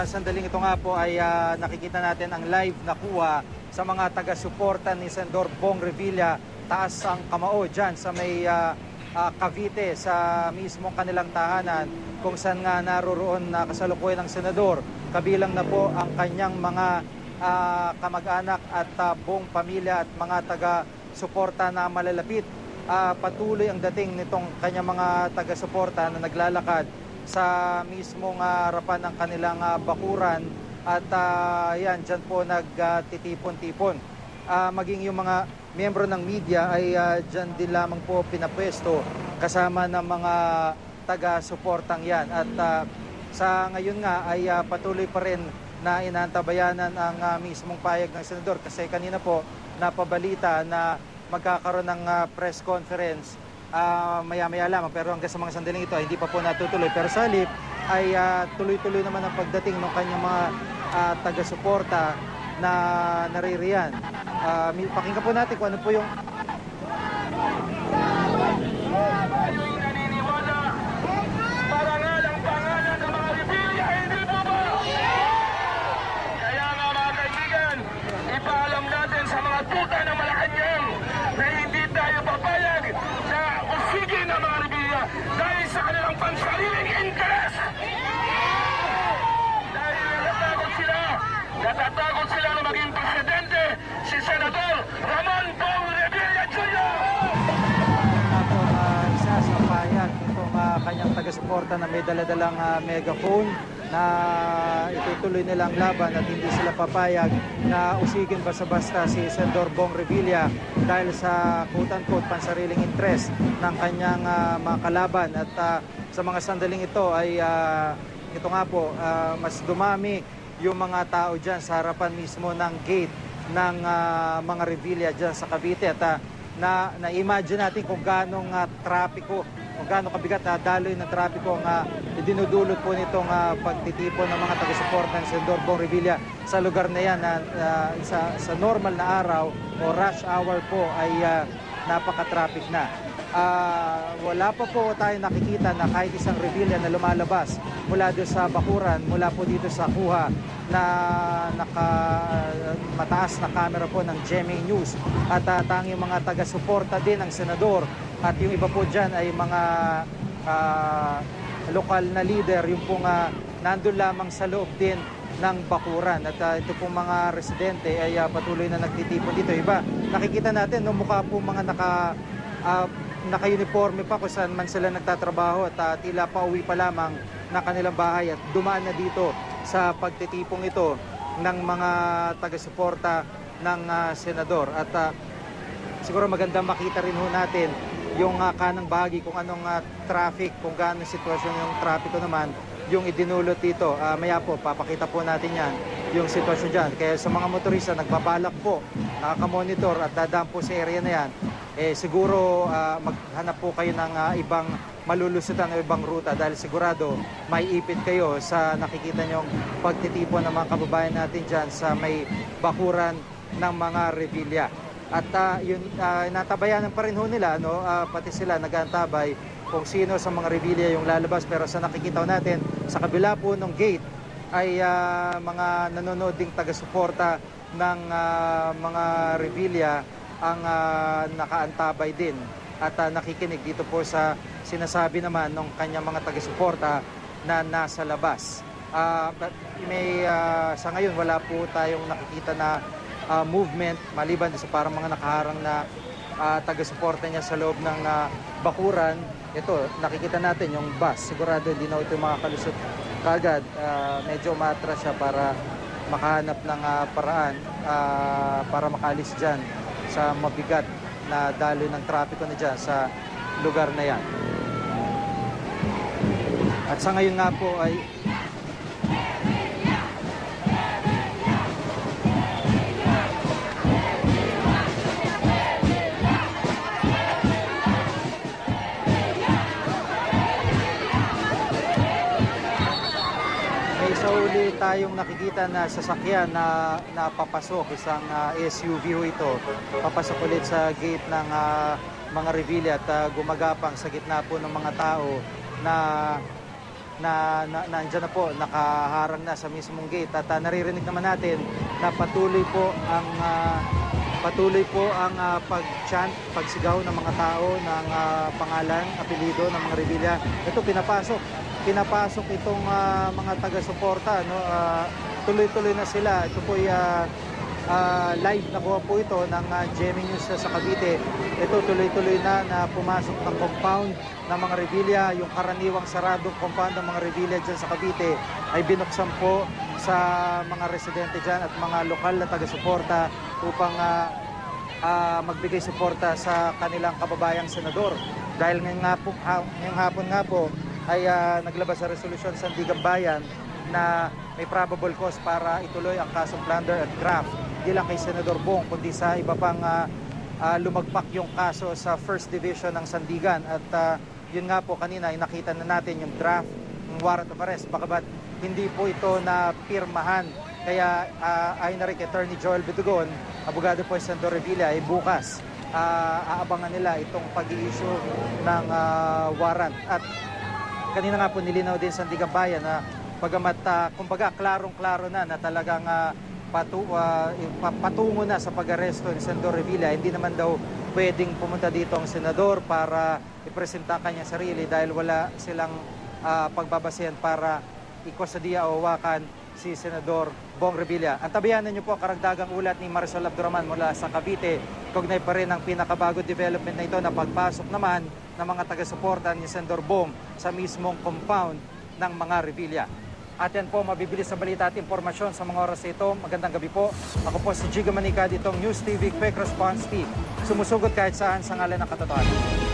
sandaling ito nga po ay nakikita natin ang live na kuha sa mga taga-suporta ni Senador Bong Revilla. Taas ang kamao dyan sa may Cavite, sa mismong kanilang tahanan kung saan nga naroroon na kasalukuyan ng senador. Kabilang na po ang kanyang mga kamag-anak at buong pamilya at mga taga-suporta na malalapit. Patuloy ang dating nitong kanyang mga taga-suporta na naglalakad sa mismong harapan ng kanilang bakuran at yan, dyan po nagtitipon-tipon. Maging yung mga miyembro ng media ay dyan din lamang po pinapwesto kasama ng mga taga-suportang yan. At sa ngayon nga ay patuloy pa rin na inaantabayanan ang mismong payag ng senador kasi kanina po napabalita na magkakaroon ng press conference maya-maya lamang, pero hanggang sa mga sandaling ito ay hindi pa po natutuloy. Pero sa halip ay tuloy-tuloy naman ang pagdating ng kanyang mga taga-suporta na naririyan. Pakinggan po natin kung ano po yung naniniwala parangal ang pangalan ng mga Revilla, hindi po ba? Kaya nga mga kaibigan, ipaalam natin sa mga tuta ng Malacanang na hindi tayo papayag na usigin ang mga Revilla dahil sa kanilang pansariling interes. Dahil natatakot sila na maging presidente si Senador Ramon Bong Revilla Jr. Isa sa payag itong kanyang taga-suporta na may daladalang megaphone na itutuloy nilang laban at hindi sila papayag na usigin basta-basta si Senador Bong Revilla dahil sa quote-unquote pansariling interest ng kanyang mga kalaban. At sa mga sandaling ito ay ito nga po, mas dumami yung mga tao dyan sa harapan mismo ng gate ng mga Revilla dyan sa Cavite. At na-imagine natin kung gano'ng trapiko, kung gano'ng kabigat daloy ng trapiko ang dinudulot po nitong pagtitipon ng mga taga-suporta ng Senador Bong Revilla sa lugar na yan na sa normal na araw o rush hour po ay napaka-traffic na. Wala pa po tayo nakikita na kahit isang Revilla na lumalabas mula doon sa bakuran, mula po dito sa kuha na mataas na camera po ng GMA News at tanging mga taga-suporta din ng senador at yung iba po dyan ay mga lokal na leader, yung pong nandun lamang sa loob din ng bakuran. At ito pong mga residente ay patuloy na nagtitipon dito. Iba, nakikita natin, no, mukha po mga naka-uniforme pa kung saan man sila nagtatrabaho at tila pauwi pa lamang na kanilang bahay at dumaan na dito sa pagtitipong ito ng mga taga-suporta ng senador. At siguro maganda makita rin ho natin yung kanang bahagi kung anong traffic, kung gaano sitwasyon yung trapiko naman yung idinulot dito. Maya po, papakita po natin yan, yung sitwasyon dyan. Kaya sa mga motorista, nagbabalak po, nakamonitor at dadaan po sa area na yan, siguro maghanap po kayo ng ibang malulusutan o ibang ruta dahil sigurado may ipit kayo sa nakikita nyong pagtitipon ng mga kababayan natin dyan sa may bakuran ng mga Revilla. At natabayanan pa rin ho nila, no? Pati sila nag-aantabay kung sino sa mga Revilla yung lalabas. Pero sa nakikita natin, sa kabila po ng gate ay mga nanonood ding taga-suporta ng mga Revilla ang nakaantabay din at nakikinig dito po sa sinasabi naman ng kanyang mga taga-suporta na nasa labas. Sa ngayon wala po tayong nakikita na movement maliban sa parang mga nakaharang na taga-suporta niya sa loob ng bakuran. Ito, nakikita natin yung bus. Sigurado hindi na ito makakalusot kagad. Medyo umatras siya para makahanap ng paraan para makaalis dyan sa mabigat na daloy ng trapiko na dyan sa lugar na yan. At sa ngayon nga po ay uli tayong nakikita na sasakyan na papasok, isang SUV ho ito, papasok ulit sa gate ng mga Revilla at gumagapang sa gitna po ng mga tao na nandyan na po, nakaharang na sa mismong gate. At naririnig naman natin na patuloy po ang pag-chant, pagsigaw ng mga tao ng pangalan, apelido ng mga Revilla. Ito pinapasok itong mga taga-suporta, no? Tuloy-tuloy na sila. Ito po live na po ito ng GMA News sa Cavite. Ito tuloy-tuloy na pumasok ng compound ng mga Revilla. Yung karaniwang saradong compound ng mga Revilla dyan sa Cavite ay binuksan po sa mga residente dyan at mga lokal na taga-suporta upang magbigay suporta sa kanilang kababayang senador. Dahil ngayong hapon nga po ay naglabas sa resolusyon sa Sandigan Bayan na may probable cause para ituloy ang kasong plunder at graft. Hindi lang kay Senador Bong, kundi sa iba pang lumagpak yung kaso sa First Division ng Sandigan. At yun nga po kanina, nakita na natin yung draft ng warrant of arrest. Bagamat hindi po ito na pirmahan. Kaya ayon na rin kay Attorney Joel Bidugon, abogado po sa Senador Revilla, ay bukas aabangan nila itong pag-i-issue ng warrant. At kanina nga po nilinaw din sa Sandigan Bayan na bagamat kumbaga klarong-klaro na talagang patungo na sa pag-aresto ni Senador Revilla, hindi naman daw pwedeng pumunta dito ang senador para ipresenta kanyang sarili dahil wala silang pagbabasehan para ikustodiya o hawakan si Senador Bong Revilla. Antabayanan niyo po karagdagang ulat ni Marisol Abduraman mula sa Cavite. Kaugnay pa rin ang pinakabago development na ito na pagpasok naman ng mga taga-suporta ni Senador Bong sa mismong compound ng mga Revilla. At yan po, mabibilis sa balita at impormasyon sa mga oras ito. Magandang gabi po. Ako po si Giga Manica, ditong News TV Quick Response Team. Sumusugot kahit saan sa ngalan ng katotohanan.